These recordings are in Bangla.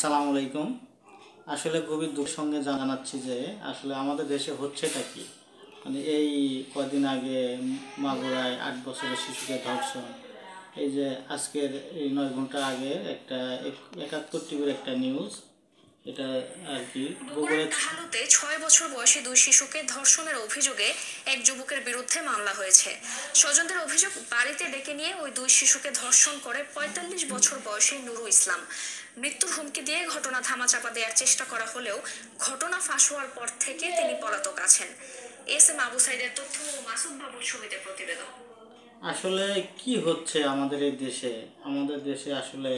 আসসালামু আলাইকুম। আসলে গভীর দুঃখের সঙ্গে জানাচ্ছি যে আসলে আমাদের দেশে হচ্ছেটা কি, মানে এই কদিন আগে মাগুরায় 8 বছরের শিশুকে ধর্ষণ, এই যে আজকের এই 9 ঘন্টা আগে একটা 71 টিভির একটা নিউজ, এটা আর কি বগুড়ার কাহালুতে 6 বছর বয়সী দুই শিশুকে ধর্ষণের অভিযোগে এক যুবকের বিরুদ্ধে মামলা হয়েছে। স্বজনদের অভিযোগ, বাড়িতে ডেকে নিয়ে ওই দুই শিশুকে ধর্ষণ করে 45 বছর বয়সী নুরু ইসলাম। মৃত্যুর হুমকি দিয়ে ঘটনা ধামাচাপা দেওয়ার চেষ্টা করা হলেও ঘটনা ফাঁস হওয়ার পর থেকে তিনি পলাতক আছেন। এস এম আবু সাইদের তথ্য ও মাসুদ বাবুর ছবিতে প্রতিবেদন। আসলে কি হচ্ছে আমাদের এই দেশে? আমাদের দেশে আসলে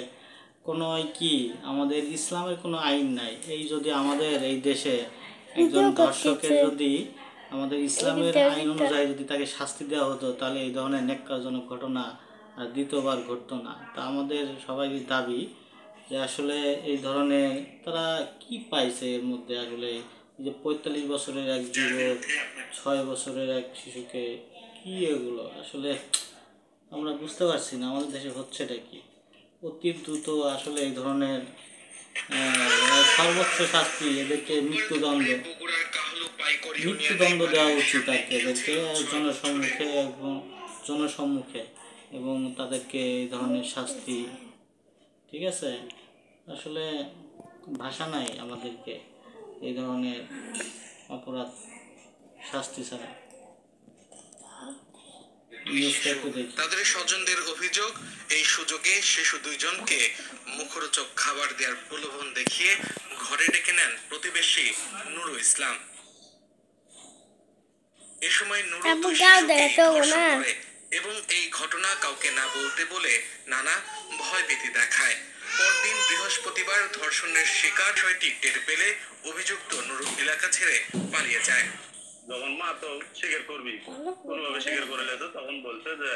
কোনো কি আমাদের ইসলামের কোনো আইন নাই। এই যদি আমাদের এই দেশে একজন ধর্ষকের যদি আমাদের ইসলামের আইন অনুযায়ী যদি তাকে শাস্তি দেওয়া হতো, তাহলে এই ধরনের ন্যাক্কারজনক ঘটনা আর দ্বিতীয়বার ঘটতো না। তা আমাদের সবারই দাবি যে আসলে এই ধরনের তারা কি পাইছে এর মধ্যে। আসলে যে 45 বছরের এক যুবক, 6 বছরের এক শিশুকে, কি এগুলো আসলে আমরা বুঝতে পারছি না আমাদের দেশে হচ্ছেটা কি। অতি দ্রুত আসলে এই ধরনের সর্বোচ্চ শাস্তি, এদেরকে মৃত্যুদণ্ড দেওয়া উচিত আর কি, এদেরকে জনসম্মুখে এবং তাদেরকে এই ধরনের শাস্তি, ঠিক আছে? আসলে ভাষা নাই আমাদেরকে এই ধরনের অপরাধ শাস্তি ছাড়া। তাদের স্বজনদের অভিযোগ, এই সুযোগে শিশু দুইজনকে মুখরোচক খাবার দেওয়ার প্রলোভন দেখিয়ে ঘরে ডেকে নেন প্রতিবেশী নুরু ইসলাম। এ সময় নুরু এবং এই ঘটনা কাউকে না বলতে বলে নানা ভয়ভীতি দেখায়। পরদিন বৃহস্পতিবার ধর্ষণের শিকার বিষয়টি টের পেলে অভিযুক্ত নুরু এলাকা ছেড়ে পালিয়ে যায়। যখন মা তো স্বীকার করবি, কোনোভাবে স্বীকার করে যেত, তখন বলছে যে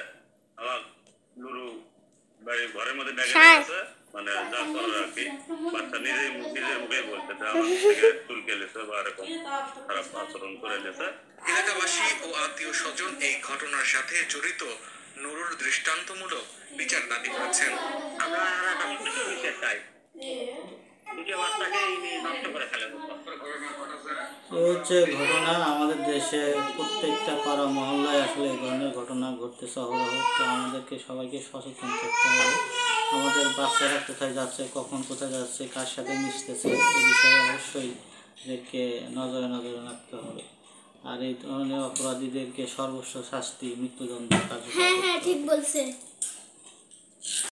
আমার নুরু বাড়ির ঘরের মধ্যে ডেকে গেছে, মানে যা করার আর কি। বাচ্চা নিজের মুখে বলছে যে আমার থেকে চুলকে লেছে বা এরকম খারাপ আচরণ করে লেছে। এলাকাবাসী ও আত্মীয় স্বজন এই ঘটনার সাথে জড়িত নুরুর দৃষ্টান্তমূলক বিচার দাবি করেছেন। আমরা বিচার চাই, বাচ্চাকে নষ্ট করে ফেলে। হচ্ছে ঘটনা আমাদের দেশে প্রত্যেকটা পাড়া মহল্লায় আসলে এই ধরনের ঘটনা ঘটতেছে অহরহ। তো আমাদেরকে সবাইকে সচেতন করতে হবে। আমাদের বাচ্চারা কোথায় যাচ্ছে, কখন কোথায় যাচ্ছে, কার সাথে মিশতেছে, এই বিষয়ে অবশ্যই এদেরকে নজরে রাখতে হবে। আর এই ধরনের অপরাধীদেরকে সর্বোচ্চ শাস্তি, মৃত্যুদণ্ড কার্যকর করতে হবে। ঠিক বলছে।